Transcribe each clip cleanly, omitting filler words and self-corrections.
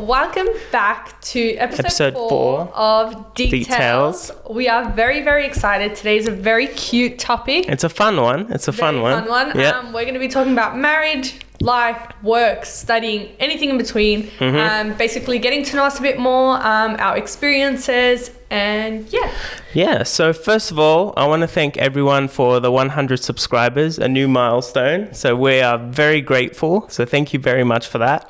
Welcome back to episode 4 of Details. We are very, very excited. Today's a very cute topic. It's a fun one. It's a fun one. Yep. We're going to be talking about marriage, life, work, studying, anything in between. Basically getting to know us a bit more, our experiences, and Yeah, so first of all, I want to thank everyone for the 100 subscribers, a new milestone. So we are very grateful. So thank you very much for that.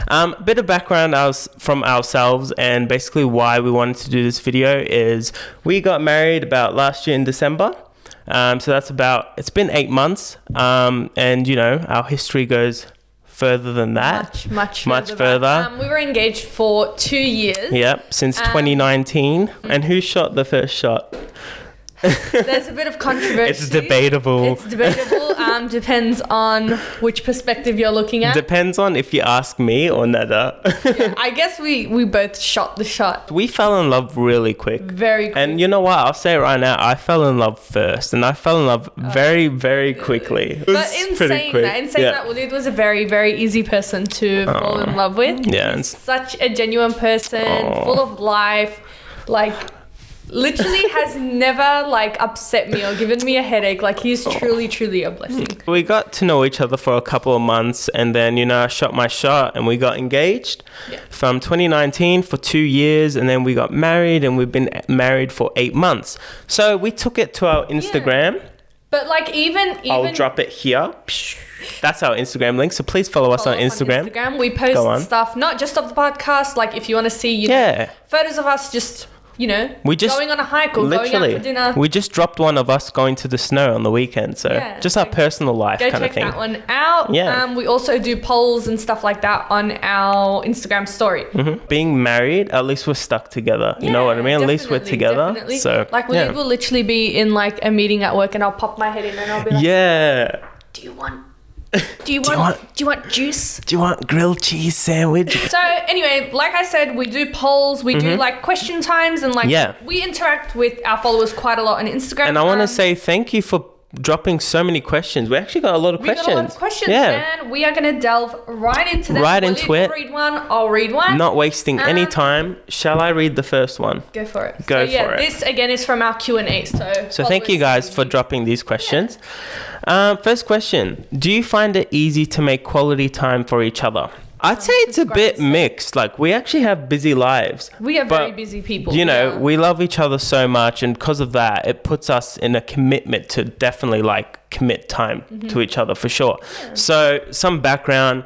A bit of background from ourselves and basically why we wanted to do this video is we got married about last year in December. So it's been 8 months. And you know, our history goes further than that. Much further. We were engaged for 2 years. Yep, since 2019. And who shot the first shot? There's a bit of controversy. It's debatable. Depends on which perspective you're looking at. Depends on if you ask me or Nada. I guess we both shot the shot. We fell in love really quick. Very quick. And you know what? I'll say it right now. I fell in love first. And I fell in love very, very quickly. But in saying that, Walid was a very, very easy person to fall in love with. Yeah. He's such a genuine person, full of life. Like, literally has never upset me or given me a headache. Like, he's truly a blessing. We got to know each other for a couple of months, and then, you know, I shot my shot and we got engaged from 2019 for 2 years, and then we got married, and we've been married for 8 months. So we took it to our Instagram. But even I'll drop it here. That's our Instagram link, so please follow us on Instagram. We post stuff not just of the podcast, like if you want to see photos of us just going on a hike or going out for dinner. We just dropped one of us going to the snow on the weekend, so just our personal life kind of thing. Go check that one out. Yeah. We also do polls and stuff like that on our Instagram story. Being married, at least we're stuck together. You know what I mean? At least we're together. Definitely. So we'll literally be in a meeting at work, and I'll pop my head in and I'll be like, Do you want juice? Do you want grilled cheese sandwich? So anyway, like I said, we do polls, we do question times, and we interact with our followers quite a lot on Instagram. And I want to say thank you for dropping so many questions. We actually got a lot of questions. And we are going to delve right into them. Read one, I'll read one. Not wasting any time. Shall I read the first one? Go for it. Go for it. This again is from our Q&A. So thank you guys for dropping these questions. First question. Do you find it easy to make quality time for each other? I'd say it's a bit mixed. Like, we actually have busy lives. We are very busy people. You know, we love each other so much, and because of that, it puts us in a commitment to definitely commit time to each other for sure. Yeah. So some background.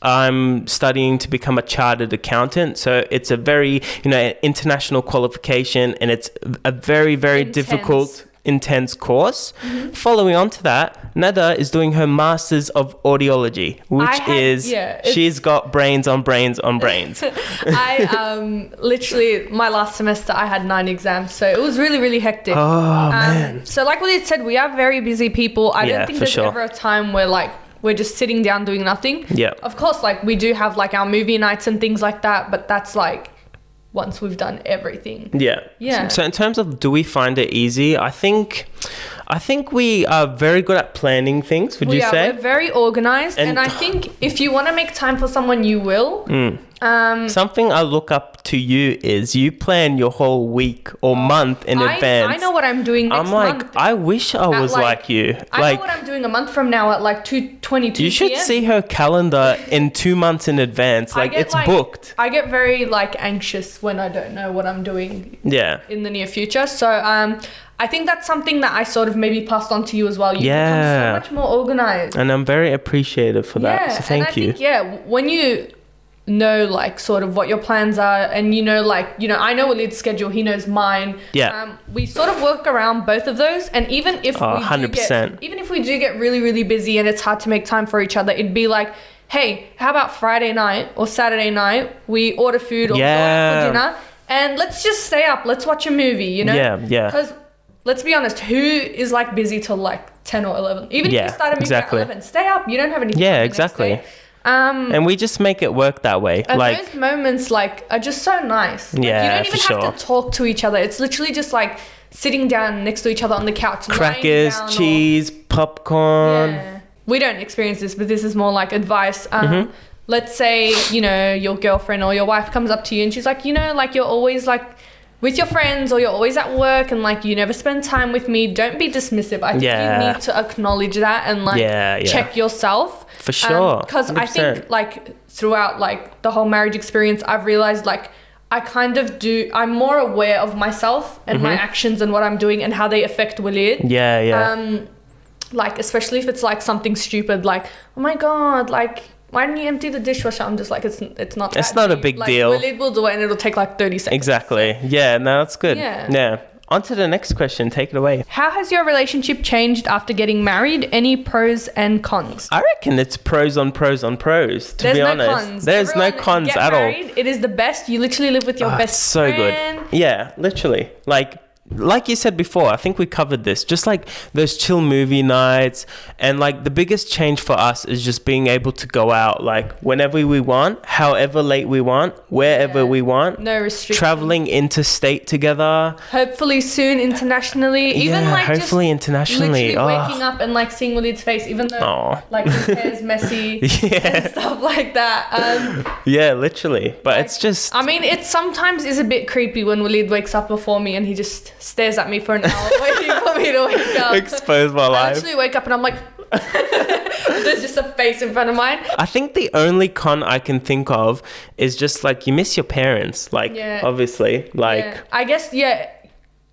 I'm studying to become a chartered accountant. So it's a very, international qualification, and it's a very, very difficult, intense course. Following on to that, Nada is doing her Masters of Audiology, which she's got brains on brains on brains. I literally, my last semester I had 9 exams, so it was really, really hectic. Oh man. So like what you said, we are very busy people. I don't think there's ever a time where we're just sitting down doing nothing. Yeah. Of course, we do have our movie nights and things like that, but that's once we've done everything. Yeah. So in terms of, do we find it easy? I think we are very good at planning things, would you say? We're very organized, and I think if you want to make time for someone, you will. Something I look up to you is you plan your whole week or month in advance. I know what I'm doing next month. I wish I was like you. I know what I'm doing a month from now at 2:22 You should see her calendar in 2 months in advance. It's booked. I get very anxious when I don't know what I'm doing in the near future. So I think that's something that I sort of maybe passed on to you as well. You become so much more organized. And I'm very appreciative for that. So thank you. When you know sort of what your plans are, and I know Walid's schedule, he knows mine. We sort of work around both of those, and even if 100%. We do get really, really busy and it's hard to make time for each other, it'd be hey, how about Friday night or Saturday night we order food or go out for dinner, and let's just stay up, let's watch a movie, because let's be honest, who is busy till 10 or 11? Even if you start a movie at 11, stay up, you don't have anything. Exactly. And we just make it work that way. And those moments are just so nice. You don't even have to talk to each other. It's literally just sitting down next to each other on the couch. Crackers, cheese, popcorn. Yeah. We don't experience this, but this is more advice. let's say, you know, your girlfriend or your wife comes up to you and she's like, you know, like you're always like with your friends or you're always at work and like you never spend time with me, don't be dismissive. I think you need to acknowledge that and like check yourself. For sure. Because I think like throughout like the whole marriage experience, I've realized like I'm more aware of myself and my actions and what I'm doing and how they affect Walid. Like especially if it's like something stupid like, oh my God, like why didn't you empty the dishwasher? I'm just like, it's not a big deal. Walid will do it and it'll take like 30 seconds. Exactly. Yeah, no, that's good. Yeah. On to the next question. Take it away. How has your relationship changed after getting married? Any pros and cons? I reckon it's pros on pros on pros, to be honest. Cons. There's no cons at all. It is the best. You literally live with your best friend. So good. Yeah, literally. Like you said before, I think we covered this, just like those chill movie nights, and like the biggest change for us is just being able to go out like whenever we want, however late we want, wherever we want. No restrictions. Traveling interstate together. Hopefully soon internationally. Even like hopefully just internationally. Literally waking up and like seeing Walid's face, even though like his hair's messy and stuff like that. Yeah, literally. But like, it's just... I mean, it sometimes is a bit creepy when Walid wakes up before me and he just stares at me for an hour waiting for me to wake up. Expose my life. I actually wake up and I'm like, there's just a face in front of mine. I think the only con I can think of is just like you miss your parents. Like, obviously, like... I guess,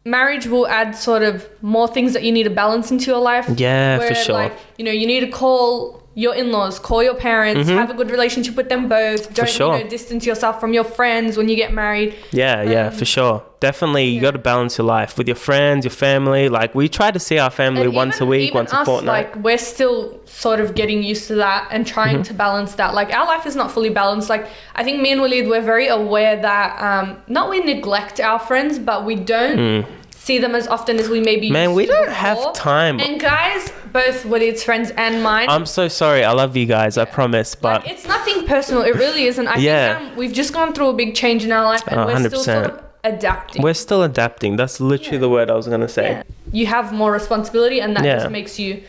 marriage will add sort of more things that you need to balance into your life. Yeah, for sure. Like, you know, you need to call your in-laws, call your parents, have a good relationship with them both. Don't distance yourself from your friends when you get married. Yeah, for sure. Definitely, you got to balance your life with your friends, your family. Like, we try to see our family once a week, once a fortnight. Like, we're still sort of getting used to that and trying to balance that. Like, our life is not fully balanced. Like, I think me and Walid, we're very aware that not we neglect our friends, but we don't see them as often as we maybe Man, we don't have time. And guys, both Walid's friends and mine. I'm so sorry. I love you guys. I promise. But like, it's nothing personal. It really isn't. I think we've just gone through a big change in our life and we're 100%. Still sort of adapting. We're still adapting. That's literally the word I was going to say. Yeah. You have more responsibility and that just makes you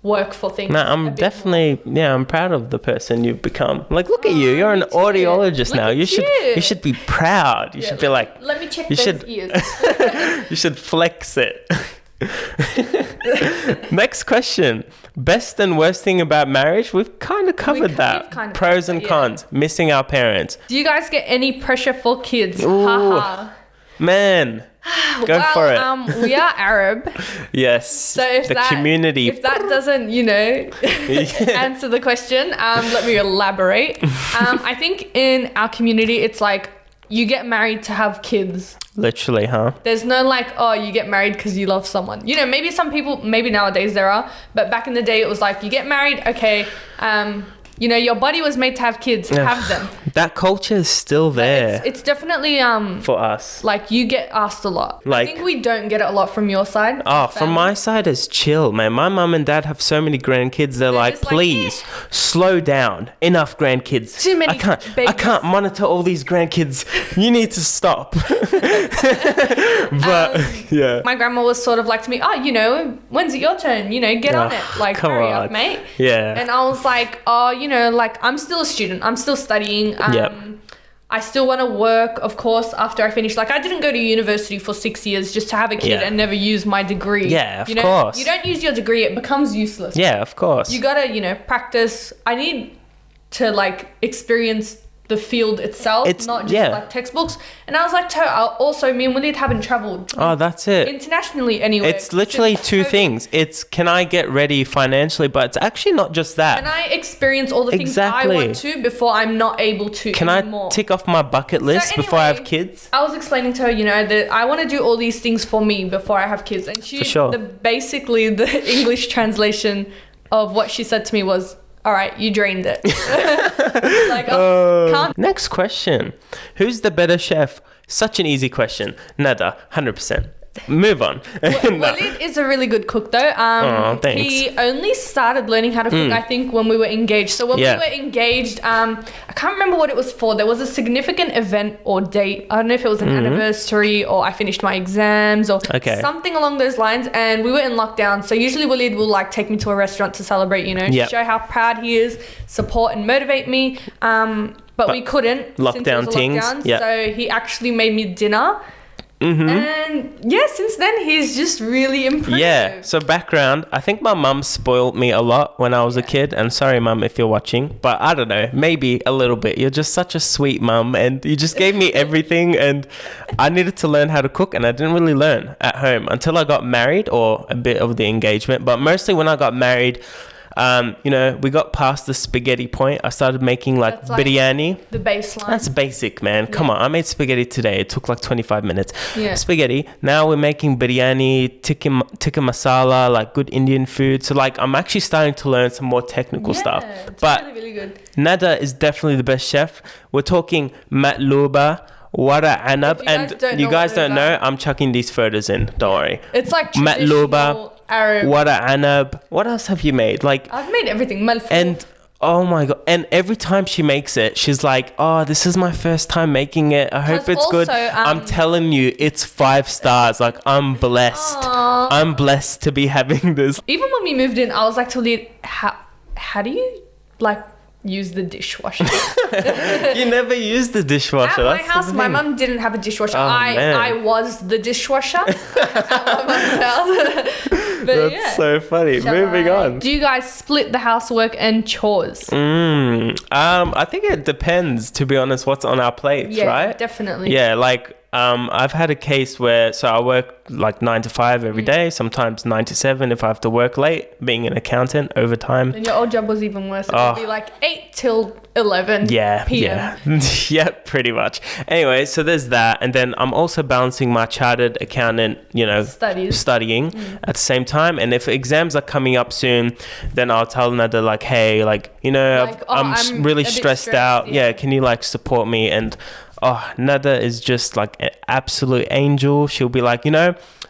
work for things. No, I'm definitely I'm proud of the person you've become. Like, look at you. You're an audiologist now. You should be proud. You should be like, let me check those ears. You should flex it. Next question. Best and worst thing about marriage? We've kind of covered that. Pros and cons. Missing our parents. Do you guys get any pressure for kids? Man, go for it. We are Arab. Yes. So if community. If that doesn't, answer the question, let me elaborate. I think in our community, it's like you get married to have kids. Literally, huh? There's no like, oh, you get married because you love someone. You know, maybe some people, maybe nowadays there are, but back in the day it was like, you get married, okay, your body was made to have kids, have them. That culture is still there. It's definitely for us. Like, you get asked a lot. Like, I think we don't get it a lot from your side. From my side, it's chill, man. My mum and dad have so many grandkids. They're like, please slow down. Enough grandkids. Too many. I can't monitor all these grandkids. You need to stop. But my grandma was sort of like to me, when's it your turn? Get on it. Like, hurry up, mate. Yeah. And I was like, like, I'm still a student. I'm still studying. I still want to work, of course, after I finish. Like, I didn't go to university for 6 years just to have a kid and never use my degree. Yeah, of course. You don't use your degree, it becomes useless. Yeah, of course. You gotta, practice. I need to, like, experience the field itself, not just like textbooks. And I was like, also me and Walid haven't traveled. That's it. Internationally anyway. It's literally two things. It's, can I get ready financially? But it's actually not just that. Can I experience all the things I want to before I'm not able to anymore? I tick off my bucket list before I have kids? I was explaining to her, that I want to do all these things for me before I have kids. And she, basically the English translation of what she said to me was, all right, you drained it. Like, Next question. Who's the better chef? Such an easy question. Nada, 100%. Move on. Walid is a really good cook though. Thanks. He only started learning how to cook, I think, when we were engaged. So when we were engaged, I can't remember what it was for. There was a significant event or date. I don't know if it was an anniversary or I finished my exams or something along those lines. And we were in lockdown. So usually Walid will like take me to a restaurant to celebrate, show how proud he is, support and motivate me. But we couldn't. Lockdown things. So he actually made me dinner. And since then he's just really improved. So background, I think my mum spoiled me a lot when I was a kid, and sorry mum if you're watching, but I don't know, maybe a little bit. You're just such a sweet mum and you just gave me everything, and I needed to learn how to cook, and I didn't really learn at home until I got married, or a bit of the engagement, but mostly when I got married. We got past the spaghetti point. I started making like biryani. The baseline. That's basic, man. Come on. I made spaghetti today. It took like 25 minutes. Spaghetti. Now we're making biryani, tikka masala, like good Indian food. So like I'm actually starting to learn some more technical stuff. But really, really good. Nada is definitely the best chef. We're talking matluba, wara anab, and you guys don't know, I'm chucking these photos in. Don't worry. It's like matluba, Arab. Wara anab. What else have you made? Like I've made everything. Malfour. And oh my god! And every time she makes it, she's like, "Oh, this is my first time making it. I hope it's good." I'm telling you, it's 5 stars. Like I'm blessed. I'm blessed to be having this. Even when we moved in, I was like to Leah, how do you like use the dishwasher? You never used the dishwasher. At my house, my mum didn't have a dishwasher. I was the dishwasher at my mum's house. But That's so funny. Moving on. Do you guys split the housework and chores? I think it depends, to be honest, what's on our plates, right? Definitely. Yeah, like I've had a case where, so I work like 9 to 5 every day, sometimes 9 to 7 if I have to work late, being an accountant, overtime. And your old job was even worse. It would be like 8 till 11 p.m. Yeah, pretty much. Anyway, so there's that. And then I'm also balancing my chartered accountant, studying at the same time. And if exams are coming up soon, then I'll tell Nada like, hey, like, I'm really stressed out. Yeah, can you like support me? And Nada is just like an absolute angel. She'll be like,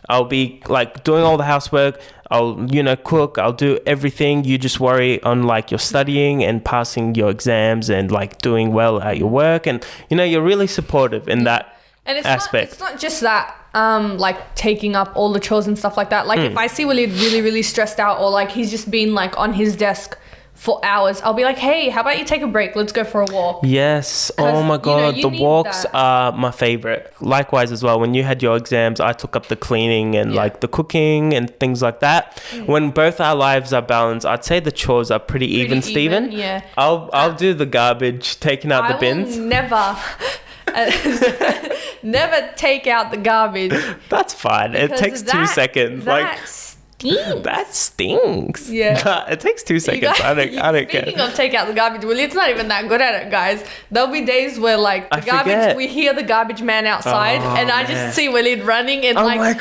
I'll be like doing all the housework. I'll, cook. I'll do everything. You just worry on like your studying and passing your exams and like doing well at your work. And, you're really supportive in that aspect. It's not just that, like taking up all the chores and stuff like that. Like if I see Walid really, really stressed out, or like he's just been like on his desk for hours, I'll be like, hey, how about you take a break? Let's go for a walk. Yes. Oh my God. The walks are my favorite. Likewise as well. When you had your exams, I took up the cleaning and like the cooking and things like that. When both our lives are balanced, I'd say the chores are pretty even, Steven. Yeah. I'll do the garbage, taking out the bins. Never take out the garbage. That's fine. It takes 2 seconds. That stinks. Yeah. It takes 2 seconds. I don't care. Speaking of take out the garbage, well, it's not even that good at it, guys. There'll be days where like we hear the garbage man outside, and I just see Walid running in like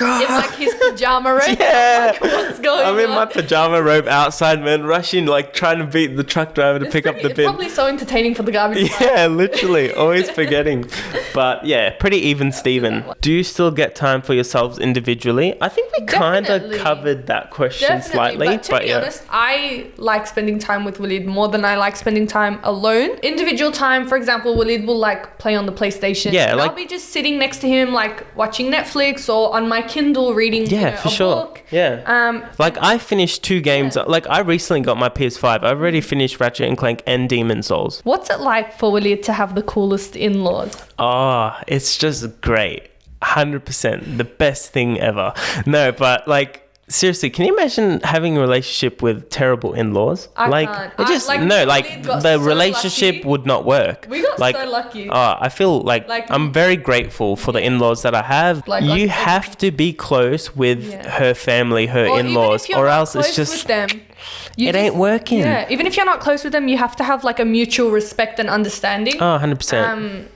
his pajama robe. Yeah. Like, what's going on? I'm in my pajama robe outside, man, rushing, like trying to beat the truck driver to pick up the bin. It's probably so entertaining for the garbage man. Yeah, literally. Always forgetting. But yeah, pretty even, Steven. Do you still get time for yourselves individually? I think we kind of covered that question slightly, but to be honest, I like spending time with Walid more than I like spending time alone. Individual time, for example, Walid will like play on the PlayStation. Yeah, and I'll be just sitting next to him, like watching Netflix or on my Kindle reading. Yeah, for sure. Book. Yeah. Like I finished 2 games. Like I recently got my PS5. I already finished Ratchet and Clank and Demon's Souls. What's it like for Walid to have the coolest in-laws? Oh, it's just great. 100%. The best thing ever. No, but like, seriously, can you imagine having a relationship with terrible in-laws? I can't. The relationship would not work. We got so lucky. I feel like I'm very grateful for the in-laws that I have. You have to be close with her family, her in-laws, or else it's just it ain't working. Yeah, even if you're not close with them, you have to have like a mutual respect and understanding. 100%.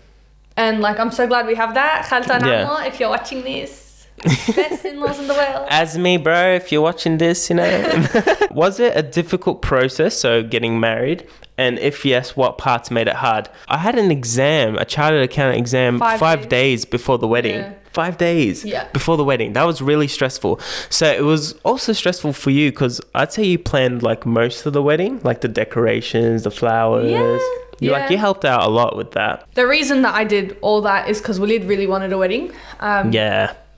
And like I'm so glad we have that. Khalta Nama, if you're watching this. Best in-laws in the world. Azmi, bro, if you're watching this, Was it a difficult process, so getting married? And if yes, what parts made it hard? I had an exam, a chartered accountant exam, 5 days before the wedding. 5 days before the wedding. That was really stressful. So it was also stressful for you because I'd say you planned like most of the wedding, like the decorations, the flowers. You helped out a lot with that. The reason that I did all that is because Walid really wanted a wedding.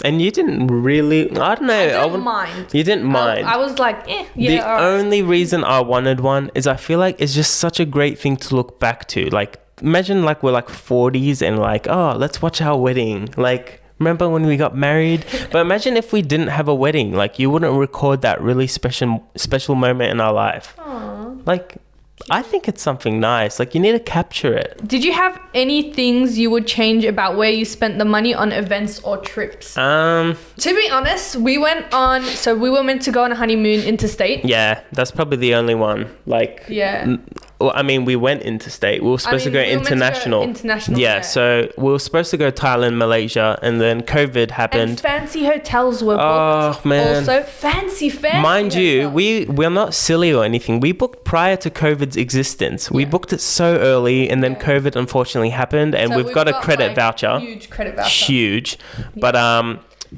And you didn't really, I don't know. I didn't mind. You didn't mind. I was like, The only reason I wanted one is I feel like it's just such a great thing to look back to. Like, imagine like we're like 40s and like, oh, let's watch our wedding. Like, remember when we got married? But imagine if we didn't have a wedding. Like, you wouldn't record that really special moment in our life. Aww. Like, I think it's something nice. Like, you need to capture it. Did you have any things you would change about where you spent the money on events or trips? To be honest, we were meant to go on a honeymoon interstate. Yeah, that's probably the only one. Like, well, I mean, we went interstate. We were supposed to go international. Yeah, so we were supposed to go Thailand, Malaysia, and then COVID happened. And fancy hotels were booked. Oh, man. Also, fancy Mind you, we're not silly or anything. We booked prior to COVID's existence. We booked it so early, and then COVID unfortunately happened, and so we've got a credit voucher. Huge credit voucher. Huge. But,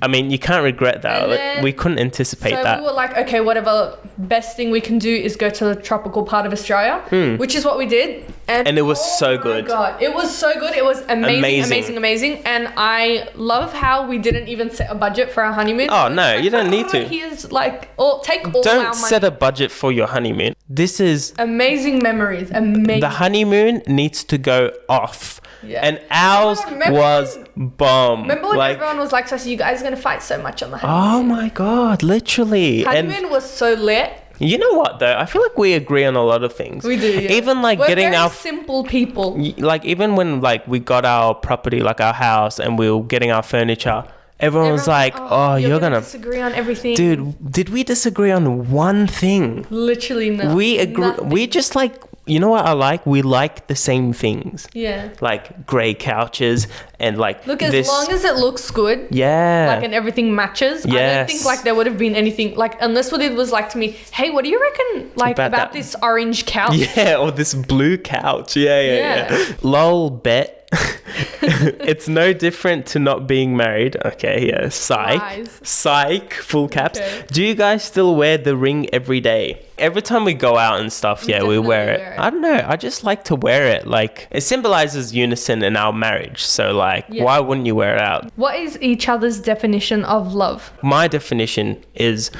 I mean, you can't regret that. Then, we couldn't anticipate that. So we were like, okay, whatever, best thing we can do is go to the tropical part of Australia, which is what we did. And it was so good. Oh my God, it was so good. It was amazing. And I love how we didn't even set a budget for our honeymoon. Oh, no, you don't need to. Here's like, take all our money. Don't set a budget for your honeymoon. This is... amazing memories. Amazing. The honeymoon needs to go off. Yeah. And ours was bomb. Remember when everyone was like, so you guys are going to fight so much on the honeymoon? Oh my God, literally. Honeymoon was so lit. You know what though? I feel like we agree on a lot of things. We do, yeah. Even like we're getting very simple people. Like even when like we got our property, like our house, and we were getting our furniture, everyone was like, oh, you're gonna disagree on everything. Dude, did we disagree on one thing? Literally no. We agree. Nothing. We just like, you know what I like? We like the same things. Yeah. Like grey couches and like look, as long as it looks good. Yeah. Like and everything matches. Yes. I don't think like there would have been anything like unless what it was like to me, hey, what do you reckon like about this orange couch? Yeah, or this blue couch. Yeah. Lol, bet. It's no different to not being married. Okay, yeah. Psych, full caps. Okay. Do you guys still wear the ring every day? Every time we go out and stuff, we wear it. I don't know. I just like to wear it. Like, it symbolizes unison in our marriage. So, like, why wouldn't you wear it out? What is each other's definition of love? My definition is,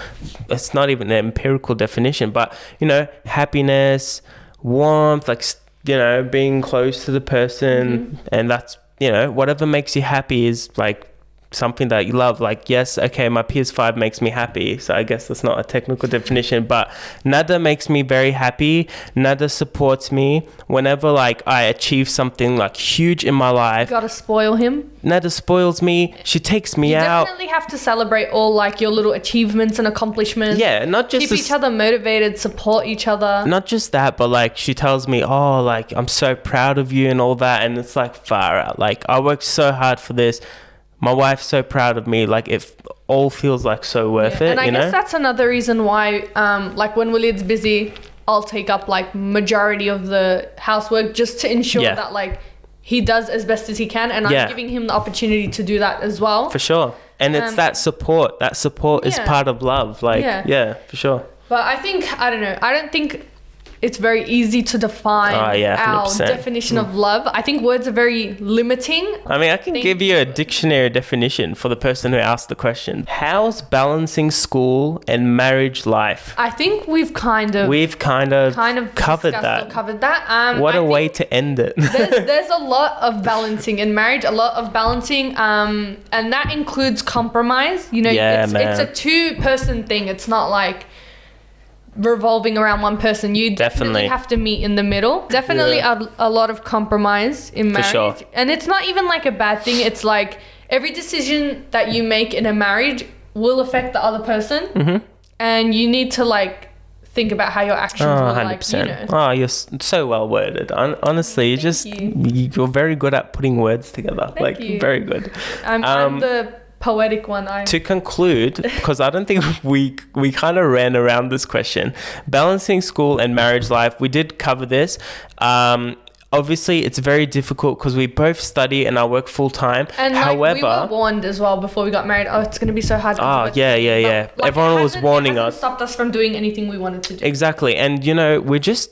it's not even an empirical definition, but, you know, happiness, warmth, like, you know, being close to the person, and that's, you know, whatever makes you happy is like something that you love. Like, yes, okay, my PS5 makes me happy, so I guess that's not a technical definition, but Nada makes me very happy. Nada supports me whenever like I achieve something like huge in my life. You gotta spoil him. Nada spoils me. She takes me out. You definitely have to celebrate all like your little achievements and accomplishments. Yeah, not just keep each other motivated, support each other. Not just that, but like she tells me, oh, like I'm so proud of you and all that, and it's like far out. Like I worked so hard for this. My wife's so proud of me. Like it all feels like so worth it. And I guess that's another reason why, like when Walid's busy, I'll take up like majority of the housework just to ensure that like he does as best as he can, and I'm giving him the opportunity to do that as well. For sure. And it's that support. That support is part of love. Like, yeah, for sure. But I think, I don't know. I don't think it's very easy to define our definition of love. I think words are very limiting. I mean, I can give you a dictionary definition for the person who asked the question. How's balancing school and marriage life? I think we've kind of covered that. What a way to end it. there's a lot of balancing in marriage, and that includes compromise. You know, it's a two-person thing. It's not like revolving around one person. You definitely have to meet in the middle. Definitely a lot of compromise in marriage. For sure. And it's not even like a bad thing. It's like every decision that you make in a marriage will affect the other person, and you need to like think about how your actions will 100%. Like, you know. Oh, you're so well worded. Honestly, you're very good at putting words together. Thank you. Very good. I'm the poetic one. To conclude, because I don't think we kind of ran around this question, balancing school and marriage life, we did cover this. obviously it's very difficult because we both study and I work full time. And however, we were warned as well before we got married. Oh, it's going to be so hard. Yeah. But, everyone was warning us. It stopped us from doing anything we wanted to do. Exactly. And we're just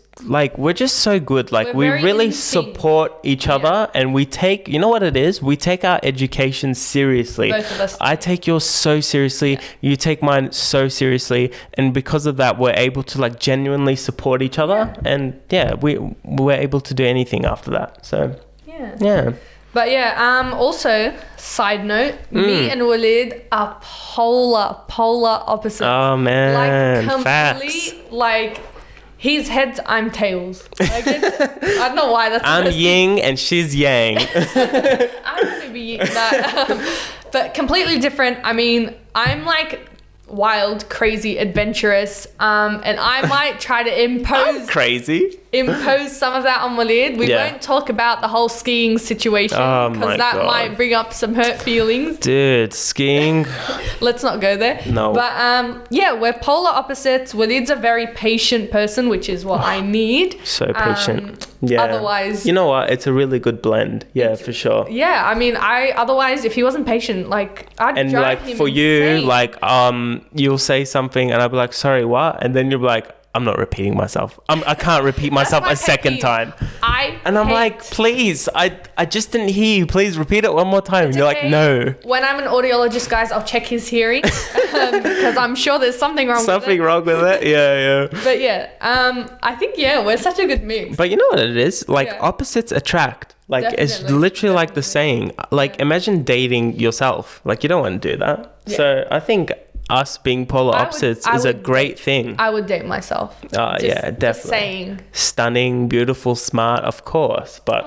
so good. Like, we really support each other, and we take, you know what it is? We take our education seriously. Both of us. I take yours so seriously. Yeah. You take mine so seriously. And because of that, we're able to like genuinely support each other. Yeah. And we're able to do anything after that. So yeah. But also, side note, me and Walid are polar opposites. Oh man, like, facts. Like, he's heads, I'm tails. Like, I don't know why that's. I'm yin and she's yang. I'm gonna be that, but completely different. I mean, I'm like wild, crazy, adventurous, and I might try to impose some of that on Walid. We won't talk about the whole skiing situation because that might bring up some hurt feelings. Dude, skiing. Let's not go there. No. But we're polar opposites. Walid's a very patient person, which is what I need. So patient. Otherwise, you know what? It's a really good blend. Yeah, for sure. Yeah, I mean, otherwise, if he wasn't patient, like, I'd drive him for you, insane. like, you'll say something and I'll be like, sorry, what? And then you'll be like, I'm not repeating myself. I can't repeat myself a second time. I'm like, please, I just didn't hear you. Please repeat it one more time. It's You're okay. Like, no. When I'm an audiologist, guys, I'll check his hearing because I'm sure there's something wrong with it. Something wrong with it? Yeah. But I think, we're such a good mix. But you know what it is? Like, opposites attract. Like, it's literally like the saying. Like, imagine dating yourself. Like, you don't want to do that. Yeah. So I think us being polar opposites is a great thing. I would date myself. Yeah, definitely. Just saying. Stunning, beautiful, smart, of course. But,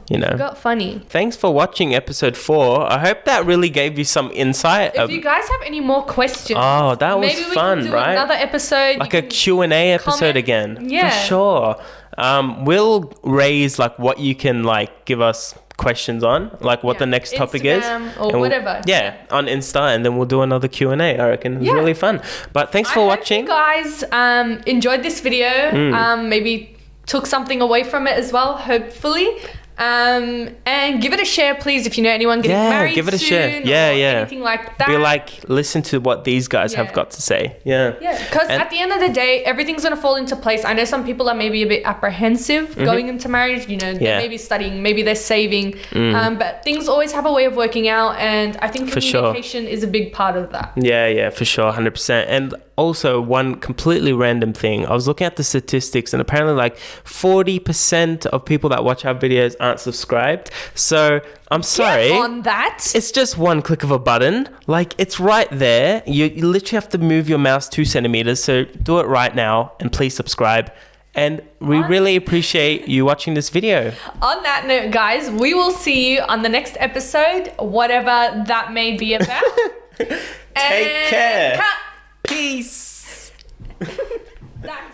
you got funny. Thanks for watching episode 4. I hope that really gave you some insight. If you guys have any more questions. Oh, that was fun, maybe we can do right? another episode. Like a Q&A episode again. Yeah. For sure. We'll raise like what you can like give us questions on, like what the next topic is or whatever. On Insta, and then we'll do another Q&A. I reckon it's really fun. But thanks for watching. I hope you guys enjoyed this video. Maybe took something away from it as well, hopefully. And give it a share, please, if you know anyone getting married give it a soon share. Anything like that. Be like, listen to what these guys have got to say. Because at the end of the day, everything's going to fall into place. I know some people are maybe a bit apprehensive going into marriage. They're maybe studying, maybe they're saving, but things always have a way of working out, and I think communication is a big part of that. Yeah, for sure, 100%. And also, one completely random thing, I was looking at the statistics, and apparently like 40% of people that watch our videos aren't subscribed. So I'm sorry. Get on that. It's just one click of a button. Like, it's right there. You literally have to move your mouse 2 centimeters. So do it right now, and please subscribe. And we really appreciate you watching this video. On that note, guys, we will see you on the next episode, whatever that may be about. Take care. Peace. That's